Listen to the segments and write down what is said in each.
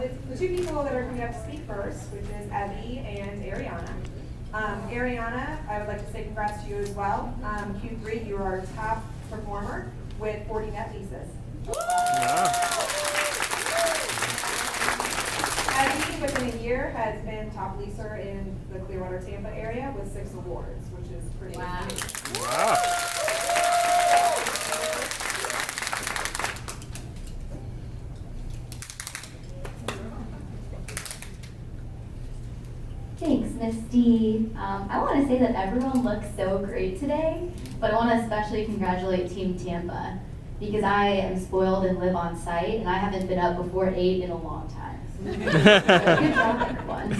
it's the two people that are coming up to speak first, which is Evie and Ariana. Ariana, I would like to say congrats to you as well. Q3, you are our top performer with 40 net leases. Evie, within a year, has been top leaser in the Clearwater, Tampa area with 6 awards, which is pretty amazing. Wow. Thanks, Misty. I want to say that everyone looks so great today, but I want to especially congratulate Team Tampa because I am spoiled and live on site, and I haven't been up before 8 in a long time. Good job, everyone.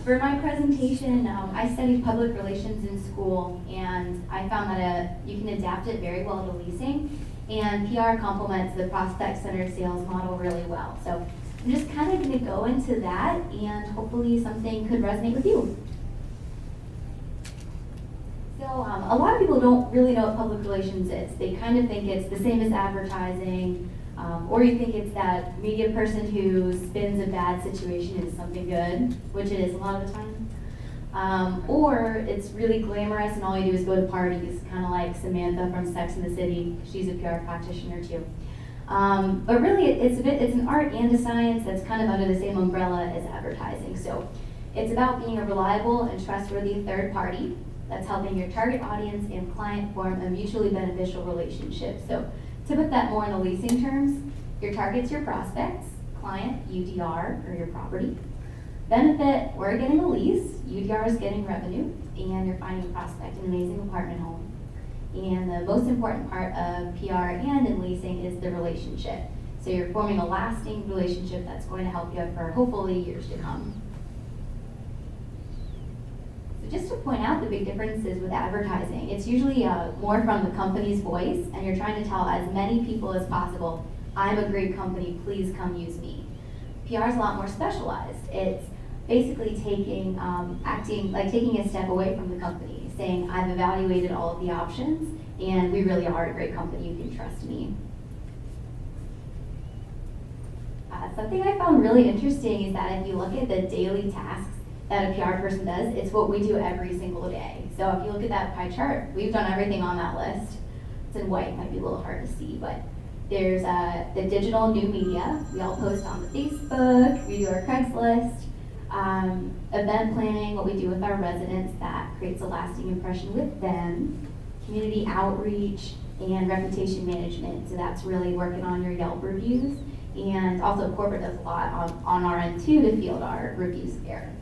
For my presentation, I studied public relations in school, and I found that you can adapt it very well to leasing, and PR complements the prospect-centered sales model really well. So I'm just kind of going to go into that, and hopefully something could resonate with you. So a lot of people don't really know what public relations is. They kind of think it's the same as advertising, or you think it's that media person who spins a bad situation into something good, which it is a lot of the time. Or it's really glamorous and all you do is go to parties, kind of like Samantha from Sex and the City. She's a PR practitioner too. But really, it's an art and a science that's kind of under the same umbrella as advertising. So it's about being a reliable and trustworthy third party that's helping your target audience and client form a mutually beneficial relationship. So to put that more in the leasing terms, your target's your prospects, client, UDR, or your property. Benefit, we're getting a lease, UDR is getting revenue, and you're finding a prospect an amazing apartment home. And the most important part of PR and in leasing is the relationship. So you're forming a lasting relationship that's going to help you for hopefully years to come. So just to point out the big differences with advertising, it's usually more from the company's voice, and you're trying to tell as many people as possible, I'm a great company, please come use me. PR is a lot more specialized. It's basically taking a step away from the company, saying I've evaluated all of the options and we really are a great company, you can trust me. Something I found really interesting is that if you look at the daily tasks that a PR person does, it's what we do every single day. So if you look at that pie chart, we've done everything on that list. It's in white, might be a little hard to see, but there's the digital new media. We all post on the Facebook, we do our Craigslist, event planning, what we do with our residents that creates a lasting impression with them, community outreach, and reputation management. So that's really working on your Yelp reviews. And also corporate does a lot on our end too to field our reviews there.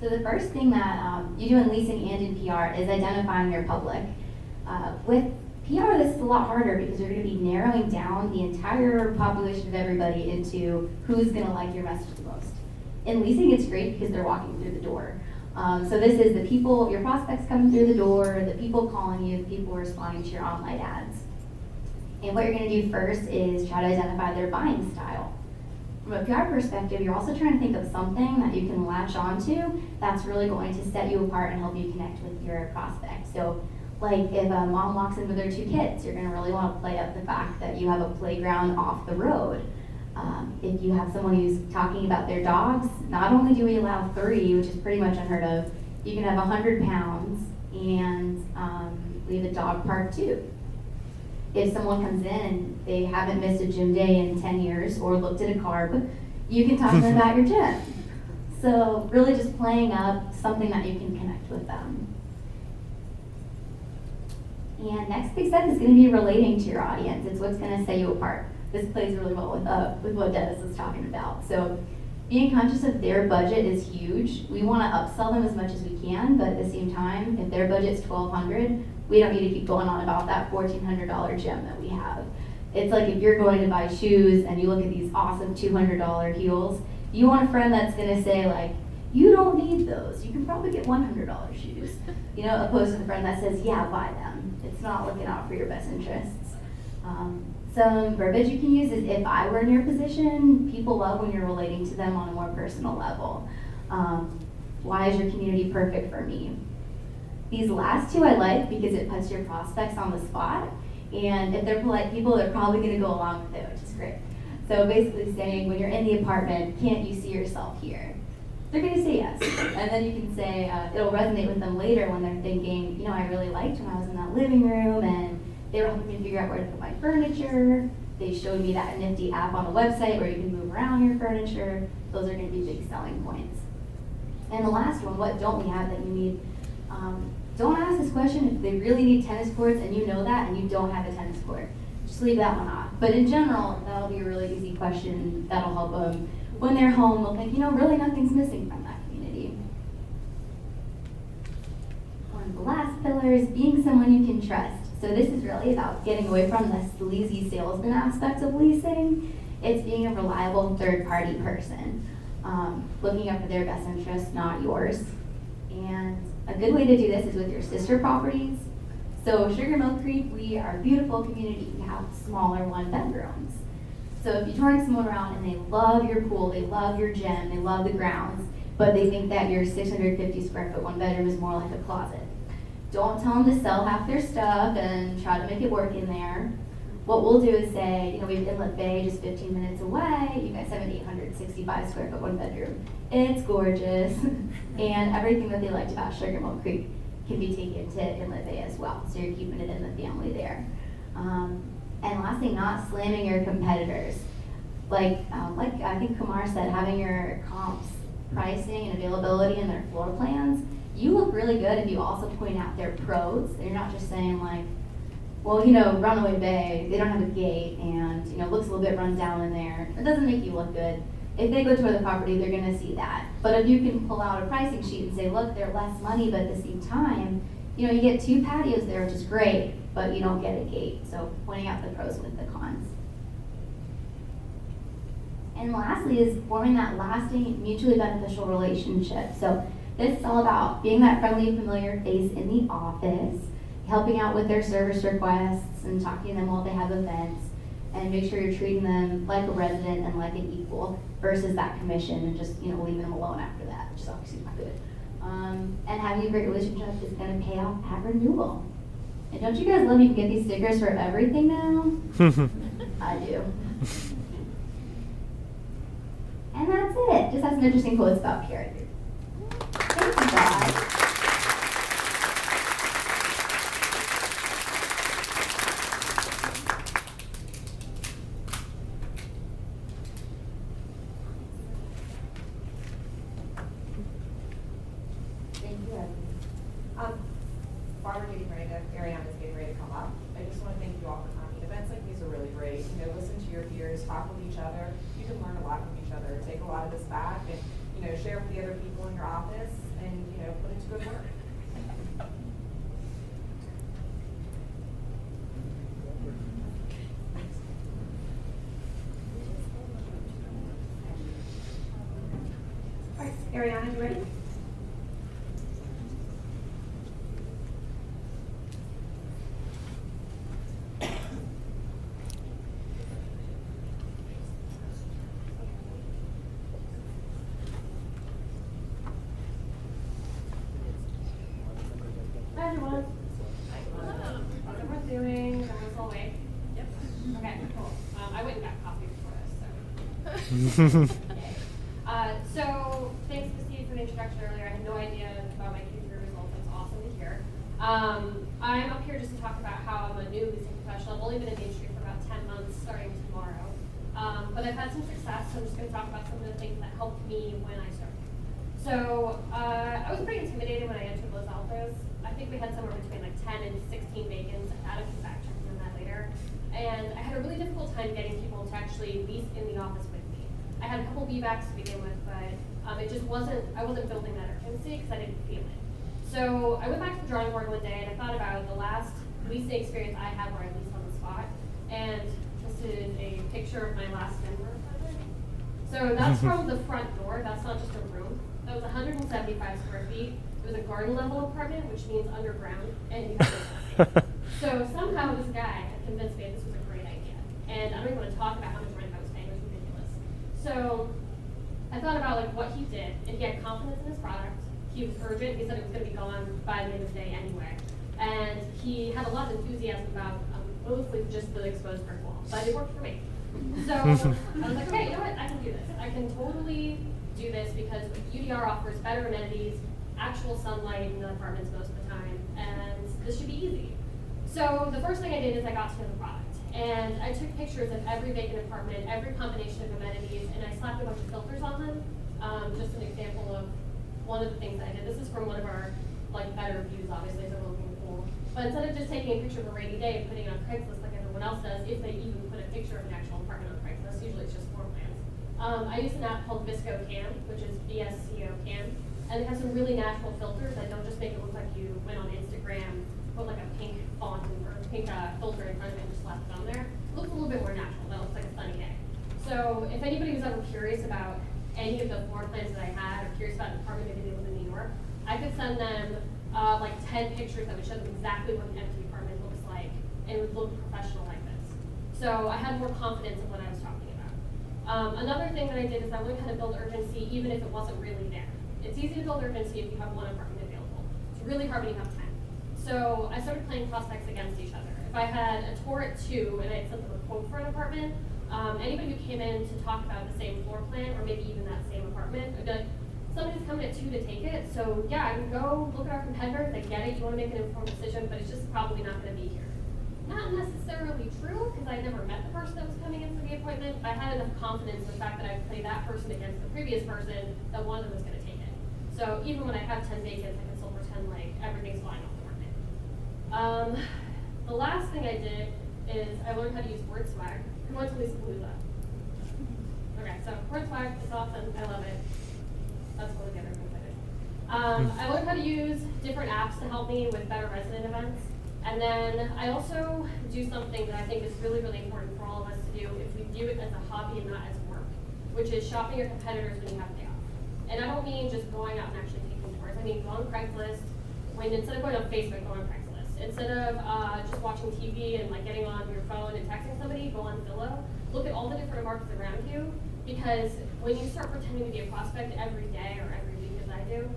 So the first thing that you do in leasing and in PR is identifying your public. With PR, this is a lot harder because you're going to be narrowing down the entire population of everybody into who's going to like your message the most. In leasing, it's great because they're walking through the door. So this is the people, your prospects coming through the door, the people calling you, the people responding to your online ads. And what you're going to do first is try to identify their buying style. From a PR perspective, you're also trying to think of something that you can latch onto that's really going to set you apart and help you connect with your prospect. So like if a mom walks in with their 2 kids, you're going to really want to play up the fact that you have a playground off the road. If you have someone who's talking about their dogs, not only do we allow 3, which is pretty much unheard of, you can have 100 pounds and we have a dog park too. If someone comes in and they haven't missed a gym day in 10 years or looked at a carb, you can talk to them about your gym. So really just playing up something that you can connect with them. And next big step is going to be relating to your audience. It's what's going to set you apart. This plays really well with what Dennis was talking about. So being conscious of their budget is huge. We want to upsell them as much as we can, but at the same time, if their budget's $1,200, we don't need to keep going on about that $1,400 gym that we have. It's like if you're going to buy shoes and you look at these awesome $200 heels, you want a friend that's going to say like, you don't need those. You can probably get $100 shoes. Opposed to the friend that says, yeah, buy them. It's not looking out for your best interests. Some verbiage you can use is if I were in your position, people love when you're relating to them on a more personal level. Why is your community perfect for me? These last 2 I like because it puts your prospects on the spot. And if they're polite people, they're probably going to go along with it, which is great. So basically saying, when you're in the apartment, can't you see yourself here? They're gonna say yes. And then you can say, it'll resonate with them later when they're thinking, you know, I really liked when I was in that living room and they were helping me figure out where to put my furniture. They showed me that nifty app on the website where you can move around your furniture. Those are gonna be big selling points. And the last one, what don't we have that you need? Don't ask this question if they really need tennis courts and you know that and you don't have a tennis court. Just leave that one off. But in general, that'll be a really easy question that'll help them. When they're home, they'll think, you know, really nothing's missing from that community. One of the last pillars, being someone you can trust. So this is really about getting away from the sleazy salesman aspect of leasing. It's being a reliable third-party person, looking out for their best interest, not yours. And a good way to do this is with your sister properties. So Sugar Mill Creek, we are a beautiful community. We have smaller one-bedrooms. So if you turn someone around and they love your pool, they love your gym, they love the grounds, but they think that your 650 square foot one-bedroom is more like a closet, don't tell them to sell half their stuff and try to make it work in there. What we'll do is say, you know, we have Inlet Bay just 15 minutes away. You guys have an 865 square foot one bedroom. It's gorgeous. And everything that they liked about Sugar Mill Creek can be taken to Inlet Bay as well. So you're keeping it in the family there. And lastly, not slamming your competitors. Like I think Kumar said, having your comps pricing and availability in their floor plans, you look really good if you also point out their pros. You're not just saying like, well, you know, Runaway Bay, they don't have a gate and, you know, looks a little bit run down in there. It doesn't make you look good. If they go tour the property, they're gonna see that. But if you can pull out a pricing sheet and say, look, they're less money, but at the same time, you know, you get 2 patios there, which is great, but you don't get a gate. So pointing out the pros with the cons. And lastly is forming that lasting, mutually beneficial relationship. So this is all about being that friendly, familiar face in the office, helping out with their service requests and talking to them while they have events, and make sure you're treating them like a resident and like an equal versus that commission and just, you know, leaving them alone after that, which is obviously not good. And having a great relationship is going to pay off at renewal. And don't you guys love you can get these stickers for everything now? I do. And that's it. Just have some interesting quotes about PR. Thank you, guys. While we're getting ready to, Ariana's getting ready to come up, I just want to thank you all for coming. Events like these are really great. You know, listen to your peers, talk with each other. You can learn a lot from each other. Take a lot of this back and, you know, share with the other people in your office and, you know, put it to good work. All right, Ariana, you ready? Hi everyone. How's everyone doing? Is everyone still awake? Yep. Okay, cool. I went and got coffee before this, so. So thanks to Steve for the introduction earlier. I had no idea about my Q3 results. That's awesome to hear. I'm up here just to talk about how I'm a new leasing professional. I've only been in the industry for about 10 months, starting tomorrow. But I've had some success, so I'm just going to talk about some of the things that helped me when I started. So I was pretty intimidated when I entered Los Altos. I think we had somewhere between like 10 and 16 vacants. I had a fact check on that later. And I had a really difficult time getting people to actually lease in the office with me. I had a couple VBACs to begin with, but it just wasn't, I wasn't building that urgency because I didn't feel it. So I went back to the drawing board one day and I thought about the last leasing experience I had where I leased on the spot. And this is a picture of my last Denver apartment. So that's from the front door, that's not just a room. That was 175 square feet. It was a garden level apartment, which means underground, and you have to So somehow this guy had convinced me this was a great idea. And I don't even want to talk about how much rent I was paying, it was ridiculous. So I thought about like what he did, and he had confidence in his product. He was urgent, he said it was going to be gone by the end of the day anyway. And he had a lot of enthusiasm about mostly just the exposed brick wall, but it worked for me. So I was like, okay, you know what, I can do this. I can totally do this because UDR offers better amenities, actual sunlight in the apartments most of the time, and this should be easy. So the first thing I did is I got to know the product. And I took pictures of every vacant apartment, every combination of amenities, and I slapped a bunch of filters on them. Just an example of one of the things I did. This is from one of our better views, obviously, so looking cool. But instead of just taking a picture of a rainy day and putting it on Craigslist like everyone else does, if they even put a picture of an actual apartment on Craigslist, usually it's just floor plans. I use an app called Visco Cam, which is VSCO Cam, and it has some really natural filters that don't just make it look like you went on Instagram, put like a pink font or pink filter in front of it and just slapped it on there. It looks a little bit more natural. That looks like a sunny day. So if anybody was ever curious about any of the floor plans that I had, or curious about an apartment maybe they live in New York, I could send them 10 pictures that would show them exactly what an empty apartment looks like, and it would look professional like this. So I had more confidence in what I was talking about. Another thing that I did is I learned how to build urgency even if it wasn't really there. It's easy to build urgency if you have one apartment available. It's really hard when you have 10. So I started playing prospects against each other. If I had a tour at 2 and I had sent them a quote for an apartment, anybody who came in to talk about the same floor plan or maybe even that same apartment, I'd be like, somebody's coming at 2 to take it, so yeah, I can go look at our competitors, I get it, you want to make an informed decision, but it's just probably not going to be here. Not necessarily true, because I never met the person that was coming in for the appointment, but I had enough confidence in the fact that I could play that person against the previous person that one of them was going to take it. So even when I have 10 vacants, I can still pretend like everything's fine on the market. The last thing I did is I learned how to use WordSwag. Who went to Lisa Palooza? Okay, so WordSwag is awesome, I love it. That's what the other things I did. I learned how to use different apps to help me with better resident events. And then I also do something that I think is really, really important for all of us to do if we view it as a hobby and not as work, which is shopping your competitors when you have a day off. And I don't mean just going out and actually taking tours. I mean go on Craigslist, instead of going on Facebook, go on Craigslist. Instead of just watching TV and getting on your phone and texting somebody, go on Zillow. Look at all the different markets around you, because when you start pretending to be a prospect every day or every week, as I do,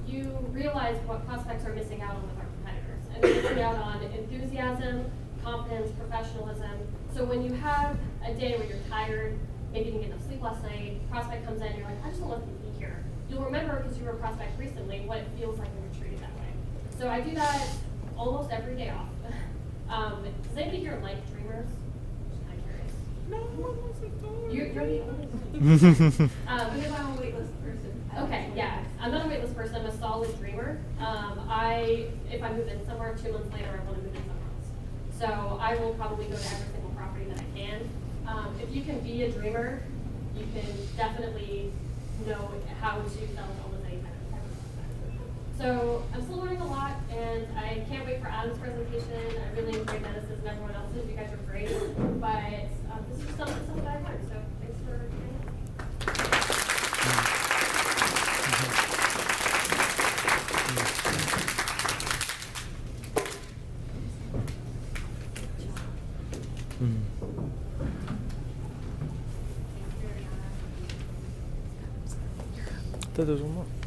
you realize what prospects are missing out on with our competitors. And they're missing out on enthusiasm, confidence, professionalism. So when you have a day where you're tired, maybe you didn't get enough sleep last night, prospect comes in, you're like, I just don't want to be here. You'll remember, because you were a prospect recently, what it feels like when you're treated that way. So I do that almost every day off. Does anybody here like dreamers? Just kind of curious. No one wants to go. You're the only Because I'm a waitlist person. Okay, yeah. I'm not a waitlist person. I'm a solid dreamer. If I move in somewhere 2 months later, I want to move in somewhere else. So I will probably go to every single property that I can. If you can be a dreamer, you can definitely know how to sell almost any kind of prospect. So I'm still learning a lot, and I can't wait for Adam's presentation. I really enjoyed Dennis's and everyone else's. You guys are great. But this is something that I learned. So thanks for joining. Peut-être 2 secondes.